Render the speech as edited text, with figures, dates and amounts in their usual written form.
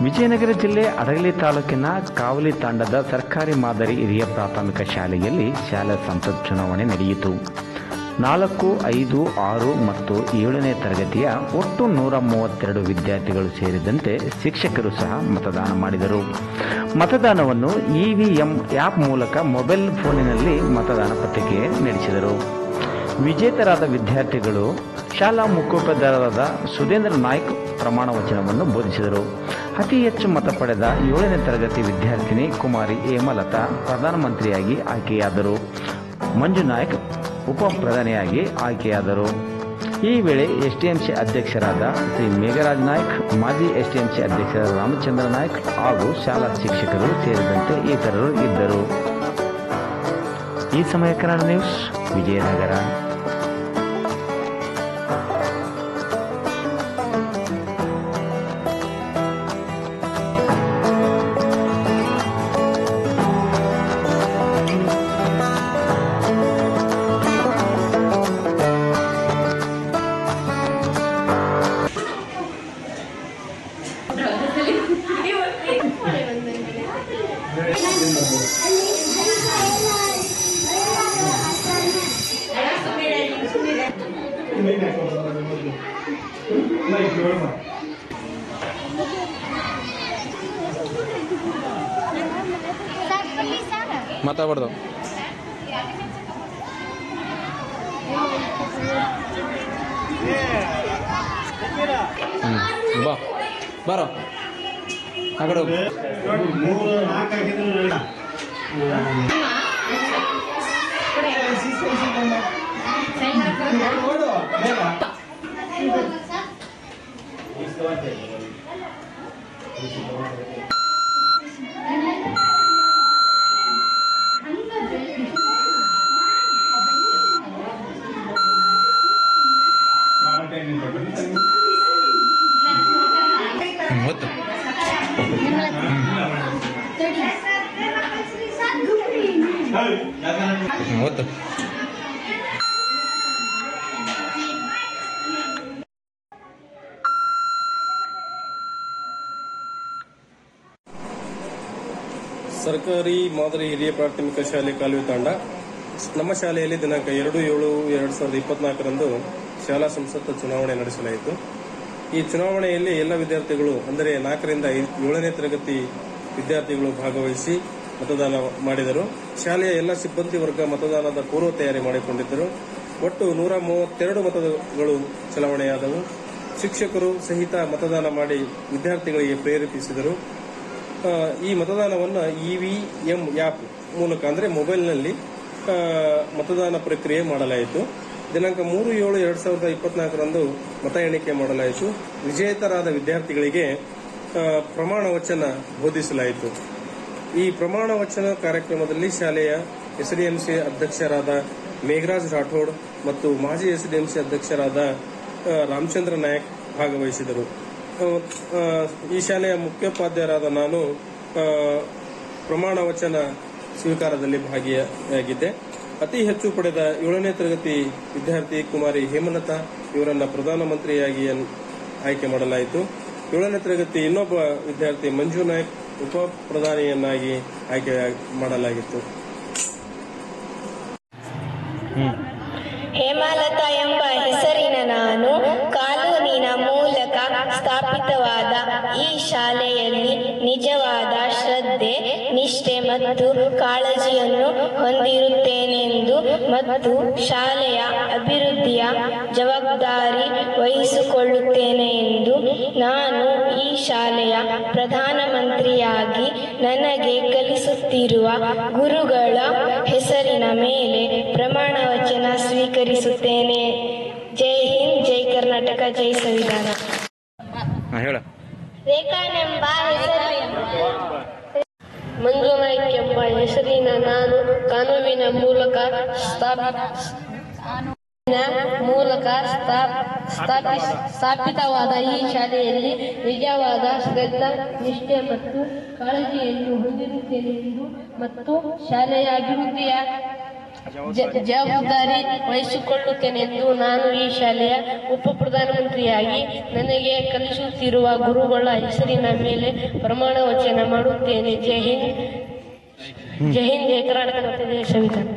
ವಿಜಯನಗರ ಜಿಲ್ಲೆ ಹಡಗಲಿ ತಾಲೂಕಿನ ಕಾವಲಿ ತಾಂಡದ ಸರ್ಕಾರಿ ಮಾದರಿ ಹಿರಿಯ ಪ್ರಾಥಮಿಕ ಶಾಲೆಯಲ್ಲಿ ಶಾಲಾ ಸಂಸತ್ ಚುನಾವಣೆ ನಡೆಯಿತು. 4, 5, 6 ಮತ್ತು 7ನೇ ತರಗತಿಯ ಒಟ್ಟು 132 ವಿದ್ಯಾರ್ಥಿಗಳು ಸೇರಿದಂತೆ ಶಿಕ್ಷಕರು ಸಹ ಮತದಾನ ಮಾಡಿದರು. ಮತದಾನವನ್ನು EVM ಆ್ಯಪ್ ಮೂಲಕ ಮೊಬೈಲ್ ಫೋನಿನಲ್ಲಿ ಮತದಾನ ಪತ್ರಿಕೆ ನಡೆಸಿದರು. ವಿಜೇತರಾದ ವಿದ್ಯಾರ್ಥಿಗಳು ಶಾಲಾ ಮುಖ್ಯೋಪಾಧ್ಯಾಯರಾದ ಸುಧೇಂದ್ರ ನಾಯ್ಕ್ ಪ್ರಮಾಣ ವಚನವನ್ನು ಬೋಧಿಸಿದರು. ಅತಿ ಹೆಚ್ಚು ಮತ ಪಡೆದ 7ನೇ ತರಗತಿ ವಿದ್ಯಾರ್ಥಿನಿ ಕುಮಾರಿ ಹೇಮಲತಾ ಪ್ರಧಾನಮಂತ್ರಿಯಾಗಿ ಆಯ್ಕೆಯಾದರು. ಮಂಜು ನಾಯ್ಕ್ ಉಪ ಪ್ರಧಾನಿಯಾಗಿ ಆಯ್ಕೆಯಾದರು. ಈ ವೇಳೆ STMC ಅಧ್ಯಕ್ಷರಾದ ಶ್ರೀ ಮೇಘರಾಜ್ ನಾಯ್ಕ್, ಮಾಜಿ STMC ಅಧ್ಯಕ್ಷರಾದ ರಾಮಚಂದ್ರ ನಾಯ್ಕ್ ಹಾಗೂ ಶಾಲಾ ಶಿಕ್ಷಕರು ಸೇರಿದಂತೆ ಇತರರು ಇದ್ದರು. ಈ ಸಮಯ ಕನ್ನಡ ನ್ಯೂಸ್, ವಿಜಯನಗರ. ಮಾತಾಡ್ಬಾರ್ದು. ಬಾ ಬಾರೋ ಆ ಕಡೆ ಹೋಗು. ಸರ್ಕಾರಿ ಮಾದರಿ ಹಿರಿಯ ಪ್ರಾಥಮಿಕ ಶಾಲೆ ಕಾಲುವೆ ತಾಂಡ ನಮ್ಮ ಶಾಲೆಯಲ್ಲಿ ದಿನಾಂಕ 2/7/2024ರಂದು ಶಾಲಾ ಸಂಸತ್ ಚುನಾವಣೆ ನಡೆಸಲಾಯಿತು. ಈ ಚುನಾವಣೆಯಲ್ಲಿ ಎಲ್ಲ ವಿದ್ಯಾರ್ಥಿಗಳು ಅಂದರೆ 4ರಿಂದ 7ನೇ ತರಗತಿ ವಿದ್ಯಾರ್ಥಿಗಳು ಭಾಗವಹಿಸಿ ಮತದಾನ ಮಾಡಿದರು. ಶಾಲೆಯ ಎಲ್ಲ ಸಿಬ್ಬಂದಿ ವರ್ಗ ಮತದಾನದ ಪೂರ್ವ ತಯಾರಿ ಮಾಡಿಕೊಂಡಿದ್ದರು. ಒಟ್ಟು 132 ಮತಗಳು ಚಲಾವಣೆಯಾದವು. ಶಿಕ್ಷಕರು ಸಹಿತ ಮತದಾನ ಮಾಡಿ ವಿದ್ಯಾರ್ಥಿಗಳಿಗೆ ಪ್ರೇರೇಪಿಸಿದರು. ಈ ಮತದಾನವನ್ನು EVM ಆ್ಯಪ್ ಮೂಲಕ ಅಂದರೆ ಮೊಬೈಲ್ನಲ್ಲಿ ಮತದಾನ ಪ್ರಕ್ರಿಯೆ ಮಾಡಲಾಯಿತು. ದಿನಾಂಕ 3/7/2024ರಂದು ಮತ ಎಣಿಕೆ ಮಾಡಲಾಯಿತು. ವಿಜೇತರಾದ ವಿದ್ಯಾರ್ಥಿಗಳಿಗೆ ಪ್ರಮಾಣ ವಚನ ಬೋಧಿಸಲಾಯಿತು. ಈ ಪ್ರಮಾಣ ವಚನ ಕಾರ್ಯಕ್ರಮದಲ್ಲಿ ಶಾಲೆಯ SDMC ಅಧ್ಯಕ್ಷರಾದ ಮೇಘರಾಜ್ ರಾಠೋಡ್ ಮತ್ತು ಮಾಜಿ SDMC ಅಧ್ಯಕ್ಷರಾದ ರಾಮಚಂದ್ರ ನಾಯ್ಕ್ ಭಾಗವಹಿಸಿದರು. ಈ ಶಾಲೆಯ ಮುಖ್ಯೋಪಾಧ್ಯಾಯರಾದ ನಾನು ಪ್ರಮಾಣ ವಚನ ಸ್ವೀಕಾರದಲ್ಲಿ ಭಾಗಿಯಾಗಿದ್ದೆ. ಅತಿ ಹೆಚ್ಚು ಪಡೆದ 7ನೇ ತರಗತಿ ವಿದ್ಯಾರ್ಥಿ ಕುಮಾರಿ ಹೇಮಲತಾ ಇವರನ್ನ ಪ್ರಧಾನಮಂತ್ರಿಯಾಗಿ ಆಯ್ಕೆ ಮಾಡಲಾಯಿತು. 7ನೇ ತರಗತಿ ಇನ್ನೊಬ್ಬ ವಿದ್ಯಾರ್ಥಿ ಮಂಜು ನಾಯ್ಕ್ ಉಪ ಪ್ರಧಾನಿಯನ್ನಾಗಿ ಆಯ್ಕೆ ಮಾಡಲಾಗಿತ್ತು. ಹೇಮಲತಾ ಎಂಬ ಹೆಸರಿನ ನಾನು ಕಾನೂನಿನ ಮೂಲಕ ಸ್ಥಾಪಿತವಾದ ಈ ಶಾಲೆಯಲ್ಲಿ ನಿಜವಾದ ಶ್ರದ್ಧೆ, ನಿಷ್ಠೆ ಮತ್ತು ಕಾಳಜಿಯನ್ನು ಹೊಂದಿರುತ್ತೇನೆಂದು ಮತ್ತು ಶಾಲೆಯ ಅಭಿವೃದ್ಧಿಯ ಜವಾಬ್ದಾರಿ ವಹಿಸಿಕೊಳ್ಳುತ್ತೇನೆ ಎಂದು ನಾನು ಈ ಶಾಲೆಯ ಪ್ರಧಾನಮಂತ್ರಿಯಾಗಿ ನನಗೆ ಕಲಿಸುತ್ತಿರುವ ಗುರುಗಳ ಹೆಸರಿನ ಮೇಲೆ ಪ್ರಮಾಣ ವಚನ ಸ್ವೀಕರಿಸುತ್ತೇನೆ. ಜೈ ಹಿಂದ್, ಜೈ ಕರ್ನಾಟಕ, ಜೈ ಸಂವಿಧಾನ. ರೇಖಾನೆಂಬ ಮಂಜು ನಾಯ್ಕ್ ಎಂಬ ಹೆಸರಿನ ನಾನು ಕಾನೂನಿನ ಮೂಲಕ ಸ್ಥಾಪಿತವಾದ ಈ ಶಾಲೆಯಲ್ಲಿ ನಿಜವಾದ ಶ್ರದ್ಧಾ, ನಿಷ್ಠೆ ಮತ್ತು ಕಾಳಜಿಯನ್ನು ಹೊಂದಿರುತ್ತೇನೆ ಎಂದು ಮತ್ತು ಶಾಲೆಯ ಅಭಿವೃದ್ಧಿಯ ಜವಾಬ್ದಾರಿ ವಹಿಸಿಕೊಳ್ಳುತ್ತೇನೆಂದು ನಾನು ಈ ಶಾಲೆಯ ಉಪ ಪ್ರಧಾನಮಂತ್ರಿಯಾಗಿ ನನಗೆ ಕಲಿಸುತ್ತಿರುವ ಗುರುಗಳ ಹೆಸರಿನ ಮೇಲೆ ಪ್ರಮಾಣ ವಚನ ಮಾಡುತ್ತೇನೆ. ಜೈ ಹಿಂದ್, ಜೈ ಹಿಂದ್, ಜೈ ಕರ್ನಾಟಕ, ಜೈ ಸಂವಿಧಾನ.